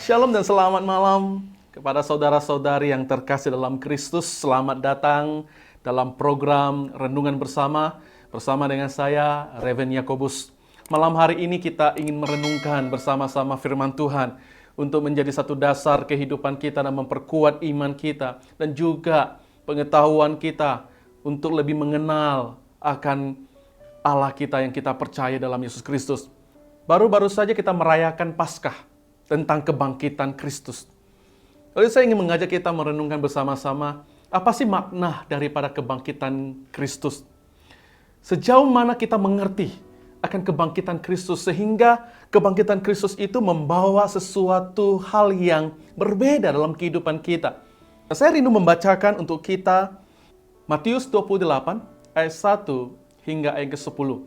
Shalom dan selamat malam kepada saudara-saudari yang terkasih dalam Kristus. Selamat datang dalam program Renungan bersama dengan saya, Reven Yakobus. Malam hari ini kita ingin merenungkan bersama-sama firman Tuhan untuk menjadi satu dasar kehidupan kita dan memperkuat iman kita dan juga pengetahuan kita untuk lebih mengenal akan Allah kita yang kita percaya dalam Yesus Kristus. Baru-baru saja kita merayakan Paskah tentang kebangkitan Kristus. Lalu saya ingin mengajak kita merenungkan bersama-sama, apa sih makna daripada kebangkitan Kristus? Sejauh mana kita mengerti akan kebangkitan Kristus, sehingga kebangkitan Kristus itu membawa sesuatu hal yang berbeda dalam kehidupan kita. Saya rindu membacakan untuk kita Matius 28 ayat 1 hingga ayat ke-10.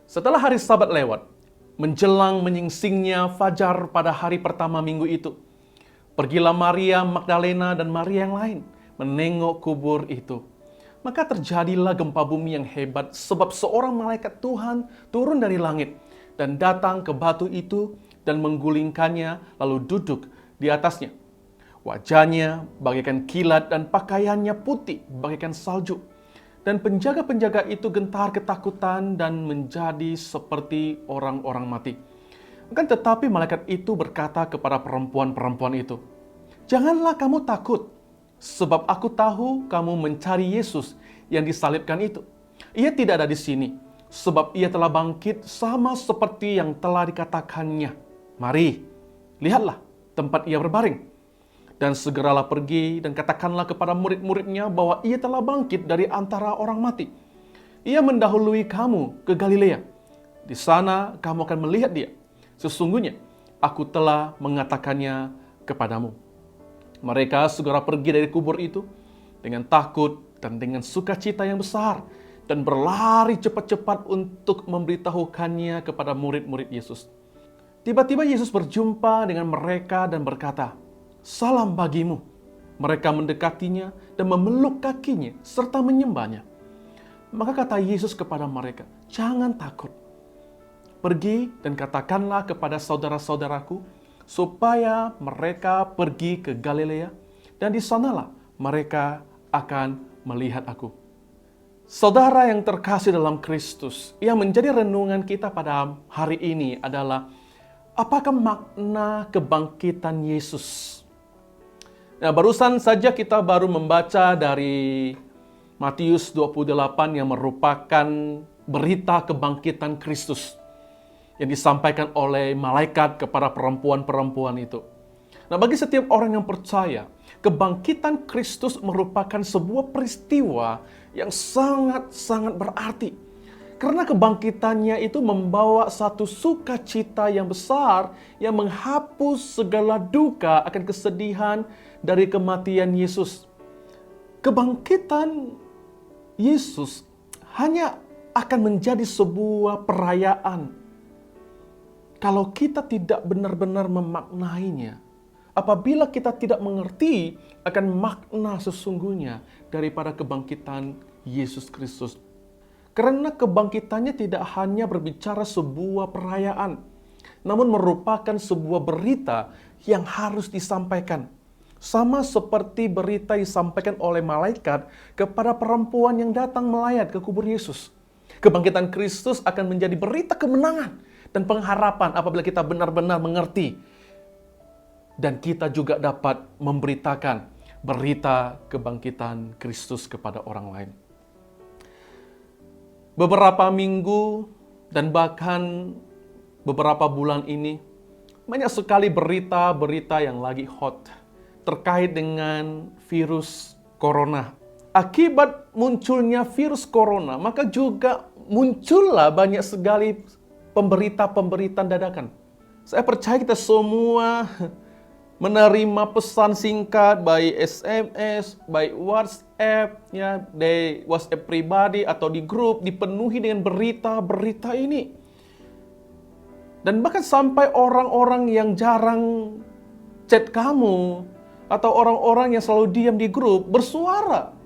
Setelah hari Sabat lewat, menjelang menyingsingnya fajar pada hari pertama minggu itu, pergilah Maria Magdalena dan Maria yang lain menengok kubur itu. Maka terjadilah gempa bumi yang hebat, sebab seorang malaikat Tuhan turun dari langit dan datang ke batu itu dan menggulingkannya, lalu duduk di atasnya. Wajahnya bagaikan kilat dan pakaiannya putih bagaikan salju. Dan penjaga-penjaga itu gentar ketakutan dan menjadi seperti orang-orang mati. Akan tetapi malaikat itu berkata kepada perempuan-perempuan itu, "Janganlah kamu takut, sebab aku tahu kamu mencari Yesus yang disalibkan itu. Ia tidak ada di sini, sebab ia telah bangkit sama seperti yang telah dikatakannya. Mari, lihatlah tempat ia berbaring. Dan segeralah pergi dan katakanlah kepada murid-muridnya bahwa ia telah bangkit dari antara orang mati. Ia mendahului kamu ke Galilea. Di sana kamu akan melihat dia. Sesungguhnya aku telah mengatakannya kepadamu." Mereka segera pergi dari kubur itu dengan takut dan dengan sukacita yang besar dan berlari cepat-cepat untuk memberitahukannya kepada murid-murid Yesus. Tiba-tiba Yesus berjumpa dengan mereka dan berkata, "Salam bagimu." Mereka mendekatinya dan memeluk kakinya serta menyembahnya. Maka kata Yesus kepada mereka, "Jangan takut. Pergi dan katakanlah kepada saudara-saudaraku supaya mereka pergi ke Galilea, dan di sanalah mereka akan melihat aku." Saudara yang terkasih dalam Kristus, yang menjadi renungan kita pada hari ini adalah, apakah makna kebangkitan Yesus? Nah, barusan saja kita baru membaca dari Matius 28 yang merupakan berita kebangkitan Kristus yang disampaikan oleh malaikat kepada perempuan-perempuan itu. Nah, bagi setiap orang yang percaya, kebangkitan Kristus merupakan sebuah peristiwa yang sangat-sangat berarti. Karena kebangkitannya itu membawa satu sukacita yang besar yang menghapus segala duka akan kesedihan dari kematian Yesus. Kebangkitan Yesus hanya akan menjadi sebuah perayaan kalau kita tidak benar-benar memaknainya. Apabila kita tidak mengerti akan makna sesungguhnya daripada kebangkitan Yesus Kristus. Karena kebangkitannya tidak hanya berbicara sebuah perayaan, namun merupakan sebuah berita yang harus disampaikan. Sama seperti berita disampaikan oleh malaikat kepada perempuan yang datang melayat ke kubur Yesus. Kebangkitan Kristus akan menjadi berita kemenangan dan pengharapan apabila kita benar-benar mengerti. Dan kita juga dapat memberitakan berita kebangkitan Kristus kepada orang lain. Beberapa minggu dan bahkan beberapa bulan ini, banyak sekali berita-berita yang lagi hot terkait dengan virus corona. Akibat munculnya virus corona, maka juga muncullah banyak sekali pemberitaan dadakan. Saya percaya kita semua menerima pesan singkat, baik SMS, baik WhatsApp, ya, di WhatsApp pribadi atau di grup, dipenuhi dengan berita-berita ini. Dan bahkan sampai orang-orang yang jarang chat kamu, atau orang-orang yang selalu diam di grup, bersuara.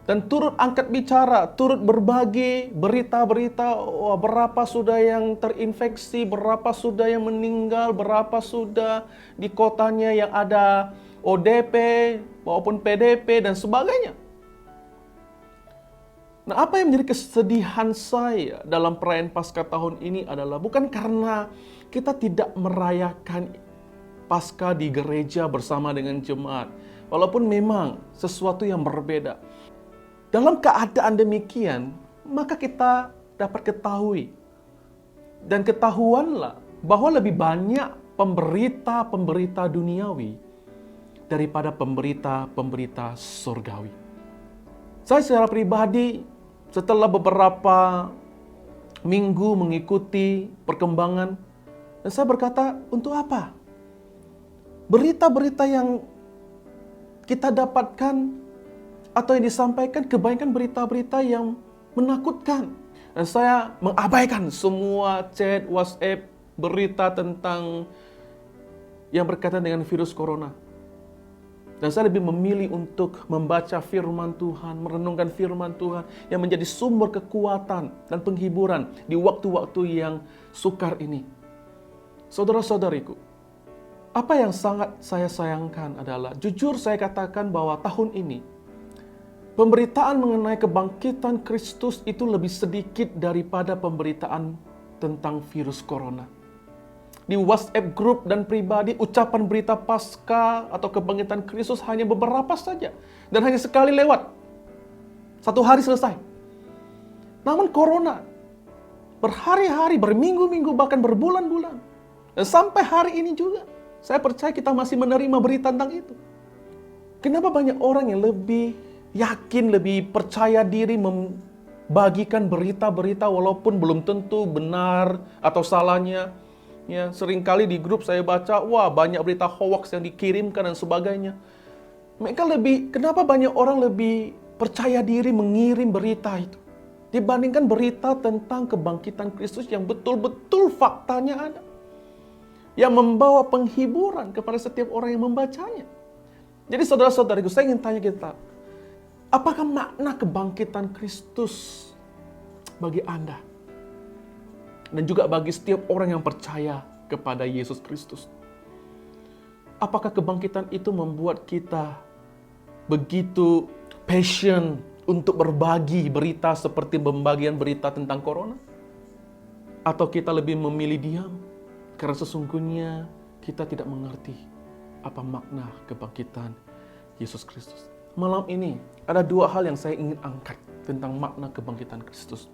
dan turut angkat bicara, turut berbagi berita-berita, wah, berapa sudah yang terinfeksi, berapa sudah yang meninggal, berapa sudah di kotanya yang ada ODP maupun PDP dan sebagainya. Nah, apa yang menjadi kesedihan saya dalam perayaan Paskah tahun ini adalah bukan karena kita tidak merayakan Paskah di gereja bersama dengan jemaat, walaupun memang sesuatu yang berbeda. Dalam keadaan demikian, maka kita dapat ketahui dan ketahuanlah bahwa lebih banyak pemberita-pemberita duniawi daripada pemberita-pemberita surgawi. Saya secara pribadi setelah beberapa minggu mengikuti perkembangan, dan saya berkata, untuk apa? Berita-berita yang kita dapatkan atau yang disampaikan kebanyakan berita-berita yang menakutkan. Dan saya mengabaikan semua chat, WhatsApp, berita tentang yang berkaitan dengan virus corona. Dan saya lebih memilih untuk membaca firman Tuhan, merenungkan firman Tuhan yang menjadi sumber kekuatan dan penghiburan di waktu-waktu yang sukar ini. Saudara-saudariku, apa yang sangat saya sayangkan adalah, jujur saya katakan bahwa tahun ini, pemberitaan mengenai kebangkitan Kristus itu lebih sedikit daripada pemberitaan tentang virus corona. Di WhatsApp grup dan pribadi, ucapan berita Paskah atau kebangkitan Kristus hanya beberapa saja. Dan hanya sekali lewat. Satu hari selesai. Namun corona, berhari-hari, berminggu-minggu, bahkan berbulan-bulan. Dan sampai hari ini juga, saya percaya kita masih menerima berita tentang itu. Kenapa banyak orang yang lebih yakin, lebih percaya diri membagikan berita-berita walaupun belum tentu benar atau salahnya. Ya, seringkali di grup saya baca, wah, banyak berita hoax yang dikirimkan dan sebagainya. Kenapa banyak orang lebih percaya diri mengirim berita itu dibandingkan berita tentang kebangkitan Kristus yang betul-betul faktanya ada, yang membawa penghiburan kepada setiap orang yang membacanya. Jadi saudara-saudariku, saya ingin tanya kita, apakah makna kebangkitan Kristus bagi Anda? Dan juga bagi setiap orang yang percaya kepada Yesus Kristus. Apakah kebangkitan itu membuat kita begitu passion untuk berbagi berita seperti pembagian berita tentang corona? Atau kita lebih memilih diam karena sesungguhnya kita tidak mengerti apa makna kebangkitan Yesus Kristus? Malam ini ada dua hal yang saya ingin angkat tentang makna kebangkitan Kristus.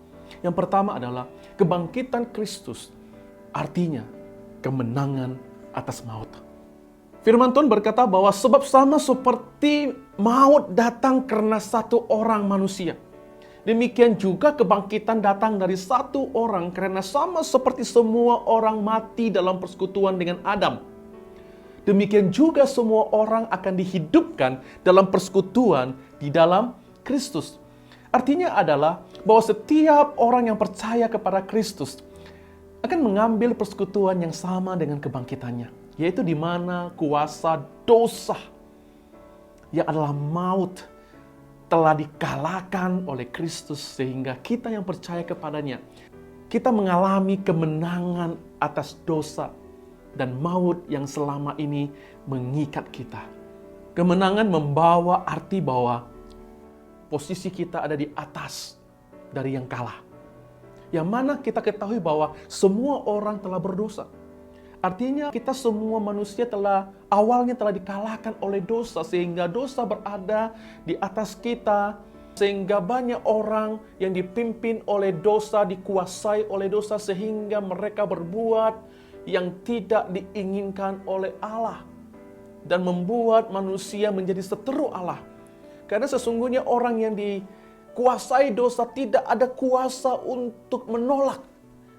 Yang pertama adalah kebangkitan Kristus artinya kemenangan atas maut. Firman Tuhan berkata bahwa sebab sama seperti maut datang karena satu orang manusia, demikian juga kebangkitan datang dari satu orang karena sama seperti semua orang mati dalam persekutuan dengan Adam. Demikian juga semua orang akan dihidupkan dalam persekutuan di dalam Kristus. Artinya adalah bahwa setiap orang yang percaya kepada Kristus akan mengambil persekutuan yang sama dengan kebangkitannya, yaitu di mana kuasa dosa yang adalah maut telah dikalahkan oleh Kristus, sehingga kita yang percaya kepadanya, kita mengalami kemenangan atas dosa dan maut yang selama ini mengikat kita. Kemenangan membawa arti bahwa posisi kita ada di atas dari yang kalah. Yang mana kita ketahui bahwa semua orang telah berdosa. Artinya kita semua manusia awalnya telah dikalahkan oleh dosa, sehingga dosa berada di atas kita, sehingga banyak orang yang dipimpin oleh dosa, dikuasai oleh dosa, sehingga mereka berbuat yang tidak diinginkan oleh Allah dan membuat manusia menjadi seteru Allah. Karena sesungguhnya orang yang dikuasai dosa tidak ada kuasa untuk menolak.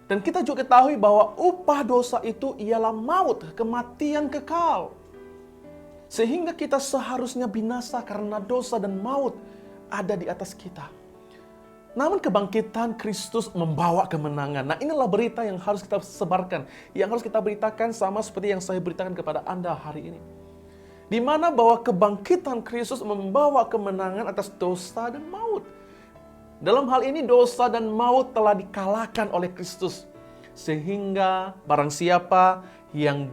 Dan kita juga ketahui bahwa upah dosa itu ialah maut, kematian kekal. Sehingga kita seharusnya binasa karena dosa dan maut ada di atas kita. Namun kebangkitan Kristus membawa kemenangan. Nah, inilah berita yang harus kita sebarkan, yang harus kita beritakan sama seperti yang saya beritakan kepada Anda hari ini. Di mana bahwa kebangkitan Kristus membawa kemenangan atas dosa dan maut. Dalam hal ini dosa dan maut telah dikalahkan oleh Kristus. Sehingga barang siapa yang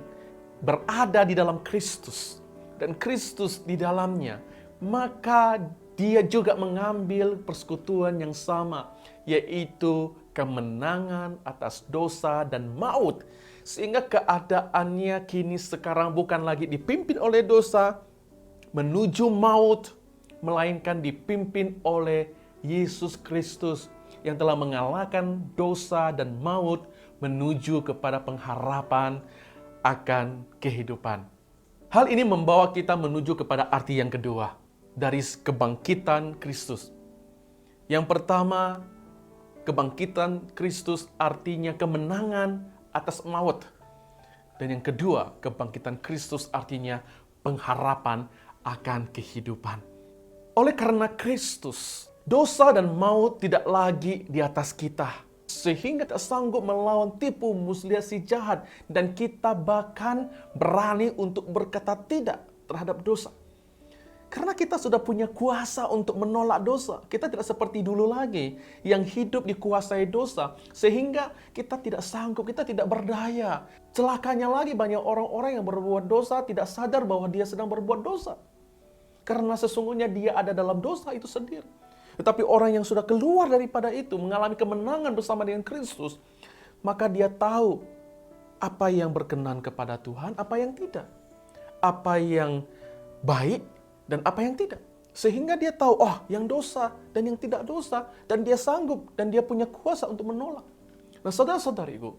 berada di dalam Kristus dan Kristus di dalamnya, maka dia juga mengambil persekutuan yang sama, yaitu kemenangan atas dosa dan maut. Sehingga keadaannya kini sekarang bukan lagi dipimpin oleh dosa menuju maut, melainkan dipimpin oleh Yesus Kristus yang telah mengalahkan dosa dan maut menuju kepada pengharapan akan kehidupan. Hal ini membawa kita menuju kepada arti yang kedua dari kebangkitan Kristus. Yang pertama, kebangkitan Kristus artinya kemenangan atas maut. Dan yang kedua, kebangkitan Kristus artinya pengharapan akan kehidupan. Oleh karena Kristus, dosa dan maut tidak lagi di atas kita. Sehingga tak sanggup melawan tipu muslihat si jahat. Dan kita bahkan berani untuk berkata tidak terhadap dosa. Karena kita sudah punya kuasa untuk menolak dosa. Kita tidak seperti dulu lagi yang hidup dikuasai dosa. Sehingga kita tidak sanggup, kita tidak berdaya. Celakanya lagi banyak orang-orang yang berbuat dosa tidak sadar bahwa dia sedang berbuat dosa. Karena sesungguhnya dia ada dalam dosa itu sendiri. Tetapi orang yang sudah keluar daripada itu, mengalami kemenangan bersama dengan Kristus, maka dia tahu apa yang berkenan kepada Tuhan, apa yang tidak. Apa yang baik, dan apa yang tidak. Sehingga dia tahu, yang dosa dan yang tidak dosa. Dan dia sanggup dan dia punya kuasa untuk menolak. Nah saudara-saudariku,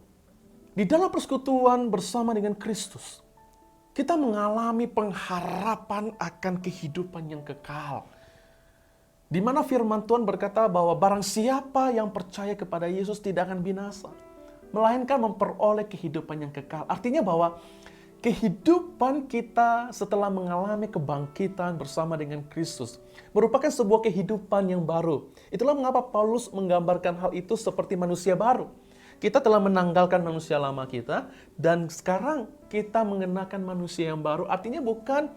di dalam persekutuan bersama dengan Kristus, kita mengalami pengharapan akan kehidupan yang kekal. Di mana firman Tuhan berkata bahwa barang siapa yang percaya kepada Yesus tidak akan binasa. Melainkan memperoleh kehidupan yang kekal. Artinya bahwa kehidupan kita setelah mengalami kebangkitan bersama dengan Kristus merupakan sebuah kehidupan yang baru. Itulah mengapa Paulus menggambarkan hal itu seperti manusia baru. Kita telah menanggalkan manusia lama kita dan sekarang kita mengenakan manusia yang baru. Artinya bukan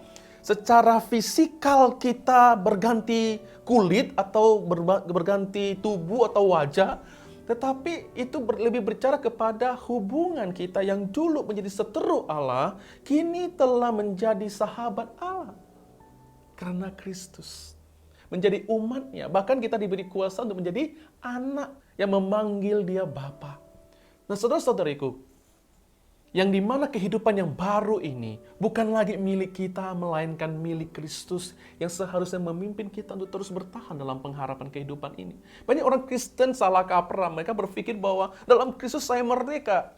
secara fisikal kita berganti kulit atau berganti tubuh atau wajah, tetapi itu lebih berbicara kepada hubungan kita yang dulu menjadi seteru Allah, kini telah menjadi sahabat Allah. Karena Kristus menjadi umatnya, bahkan kita diberi kuasa untuk menjadi anak yang memanggil dia Bapa. Nah saudara-saudariku, yang dimana kehidupan yang baru ini bukan lagi milik kita, melainkan milik Kristus yang seharusnya memimpin kita untuk terus bertahan dalam pengharapan kehidupan ini. Banyak orang Kristen salah kaprah, mereka berpikir bahwa dalam Kristus saya merdeka.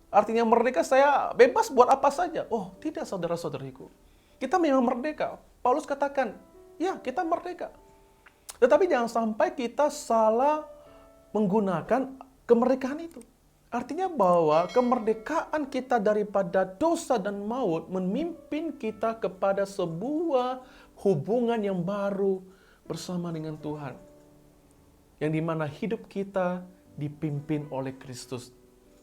Artinya merdeka saya bebas buat apa saja. Oh tidak saudara-saudariku, kita memang merdeka. Paulus katakan, ya kita merdeka. Tetapi jangan sampai kita salah menggunakan kemerdekaan itu. Artinya bahwa kemerdekaan kita daripada dosa dan maut memimpin kita kepada sebuah hubungan yang baru bersama dengan Tuhan. Yang dimana hidup kita dipimpin oleh Kristus.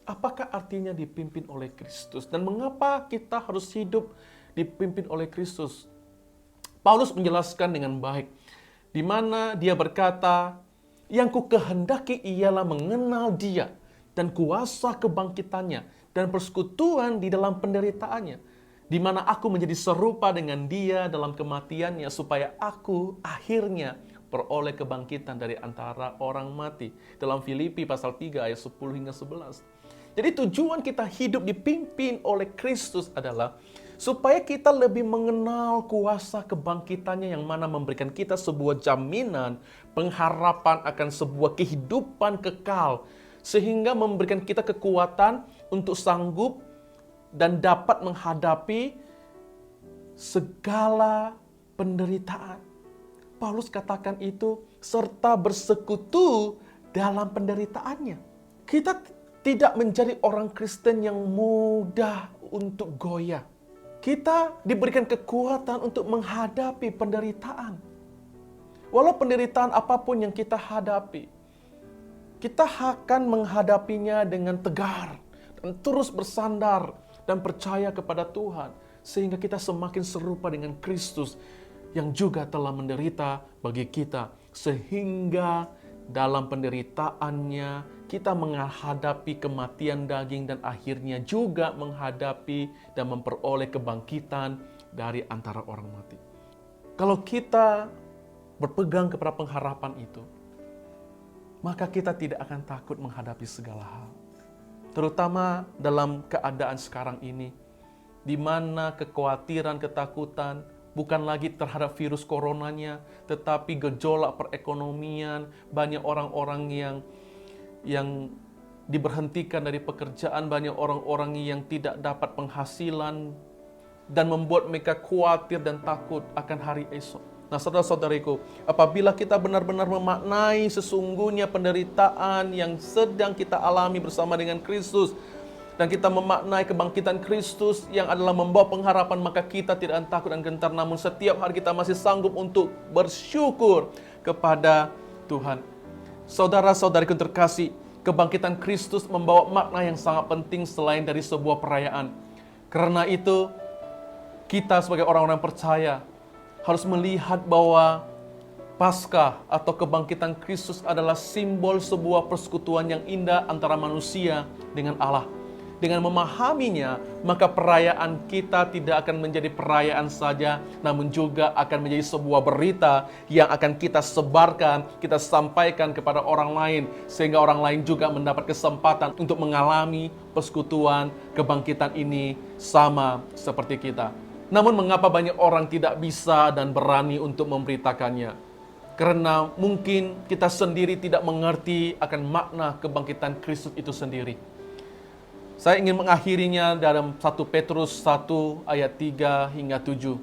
Apakah artinya dipimpin oleh Kristus? Dan mengapa kita harus hidup dipimpin oleh Kristus? Paulus menjelaskan dengan baik. Di mana dia berkata, yang ku kehendaki ialah mengenal dia dan kuasa kebangkitannya, dan persekutuan di dalam penderitaannya, di mana aku menjadi serupa dengan dia dalam kematiannya, supaya aku akhirnya peroleh kebangkitan dari antara orang mati. Dalam Filipi pasal 3 ayat 10 hingga 11. Jadi tujuan kita hidup dipimpin oleh Kristus adalah supaya kita lebih mengenal kuasa kebangkitannya yang mana memberikan kita sebuah jaminan, pengharapan akan sebuah kehidupan kekal, sehingga memberikan kita kekuatan untuk sanggup dan dapat menghadapi segala penderitaan. Paulus katakan itu serta bersekutu dalam penderitaannya. Kita tidak menjadi orang Kristen yang mudah untuk goyah. Kita diberikan kekuatan untuk menghadapi penderitaan. Walau penderitaan apapun yang kita hadapi, kita akan menghadapinya dengan tegar dan terus bersandar dan percaya kepada Tuhan. sehingga kita semakin serupa dengan Kristus yang juga telah menderita bagi kita, sehingga dalam penderitaannya kita menghadapi kematian daging dan akhirnya juga menghadapi dan memperoleh kebangkitan dari antara orang mati. Kalau kita berpegang kepada pengharapan itu, maka kita tidak akan takut menghadapi segala hal. Terutama dalam keadaan sekarang ini, di mana kekhawatiran, ketakutan bukan lagi terhadap virus coronanya, tetapi gejolak perekonomian, banyak orang-orang yang diberhentikan dari pekerjaan, banyak orang-orang yang tidak dapat penghasilan, dan membuat mereka khawatir dan takut akan hari esok. Nah, saudara-saudariku, apabila kita benar-benar memaknai sesungguhnya penderitaan yang sedang kita alami bersama dengan Kristus, dan kita memaknai kebangkitan Kristus yang adalah membawa pengharapan, maka kita tidak akan takut dan gentar. Namun setiap hari kita masih sanggup untuk bersyukur kepada Tuhan. Saudara-saudariku terkasih, kebangkitan Kristus membawa makna yang sangat penting selain dari sebuah perayaan. Karena itu, kita sebagai orang-orang percaya harus melihat bahwa Paskah atau kebangkitan Kristus adalah simbol sebuah persekutuan yang indah antara manusia dengan Allah. Dengan memahaminya, maka perayaan kita tidak akan menjadi perayaan saja, namun juga akan menjadi sebuah berita yang akan kita sebarkan, kita sampaikan kepada orang lain, sehingga orang lain juga mendapat kesempatan untuk mengalami persekutuan kebangkitan ini sama seperti kita. Namun mengapa banyak orang tidak bisa dan berani untuk memberitakannya? Karena mungkin kita sendiri tidak mengerti akan makna kebangkitan Kristus itu sendiri. Saya ingin mengakhirinya dalam 1 Petrus 1 ayat 3 hingga 7.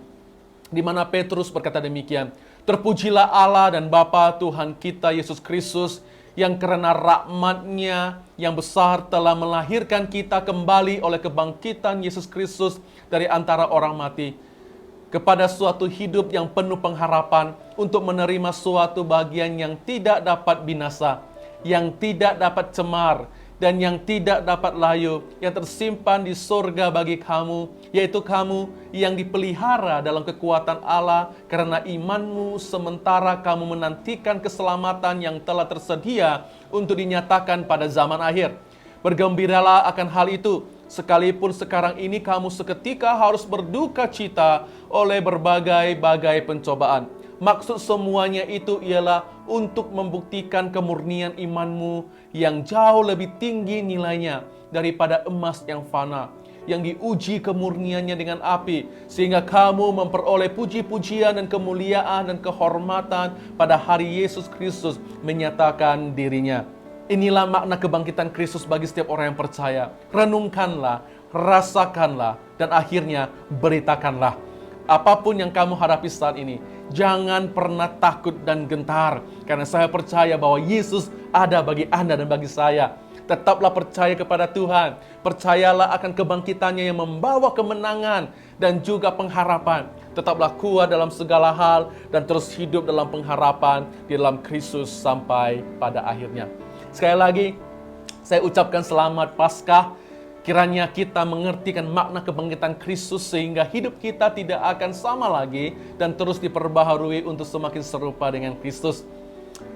Di mana Petrus berkata demikian, "Terpujilah Allah dan Bapa Tuhan kita Yesus Kristus, yang karena rahmat-Nya yang besar telah melahirkan kita kembali oleh kebangkitan Yesus Kristus dari antara orang mati, kepada suatu hidup yang penuh pengharapan untuk menerima suatu bagian yang tidak dapat binasa, yang tidak dapat cemar, dan yang tidak dapat layu, yang tersimpan di sorga bagi kamu, yaitu kamu yang dipelihara dalam kekuatan Allah karena imanmu, sementara kamu menantikan keselamatan yang telah tersedia untuk dinyatakan pada zaman akhir. Bergembiralah akan hal itu, sekalipun sekarang ini kamu seketika harus berduka cita oleh berbagai-bagai pencobaan. Maksud semuanya itu ialah untuk membuktikan kemurnian imanmu yang jauh lebih tinggi nilainya daripada emas yang fana, yang diuji kemurniannya dengan api, sehingga kamu memperoleh puji-pujian dan kemuliaan dan kehormatan pada hari Yesus Kristus menyatakan dirinya. Inilah makna kebangkitan Kristus bagi setiap orang yang percaya. Renungkanlah, rasakanlah, dan akhirnya beritakanlah. Apapun yang kamu hadapi saat ini, jangan pernah takut dan gentar, karena saya percaya bahwa Yesus ada bagi Anda dan bagi saya. Tetaplah percaya kepada Tuhan. Percayalah akan kebangkitannya yang membawa kemenangan dan juga pengharapan. Tetaplah kuat dalam segala hal dan terus hidup dalam pengharapan di dalam Kristus sampai pada akhirnya. Sekali lagi, saya ucapkan selamat Paskah. Kiranya kita mengertikan makna kebangkitan Kristus sehingga hidup kita tidak akan sama lagi dan terus diperbaharui untuk semakin serupa dengan Kristus.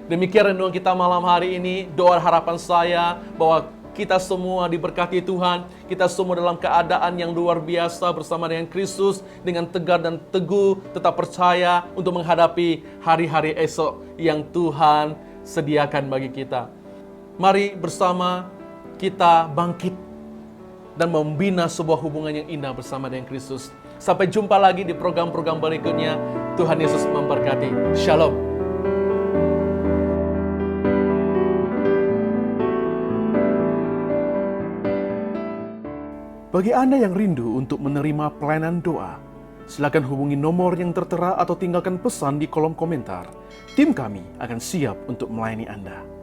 Demikian renungan kita malam hari ini. Doa harapan saya bahwa kita semua diberkati Tuhan. Kita semua dalam keadaan yang luar biasa bersama dengan Kristus, dengan tegar dan teguh, tetap percaya untuk menghadapi hari-hari esok yang Tuhan sediakan bagi kita. Mari bersama kita bangkit dan membina sebuah hubungan yang indah bersama dengan Kristus. Sampai jumpa lagi di program-program berikutnya. Tuhan Yesus memberkati. Shalom. Bagi Anda yang rindu untuk menerima pelayanan doa, silakan hubungi nomor yang tertera atau tinggalkan pesan di kolom komentar. Tim kami akan siap untuk melayani Anda.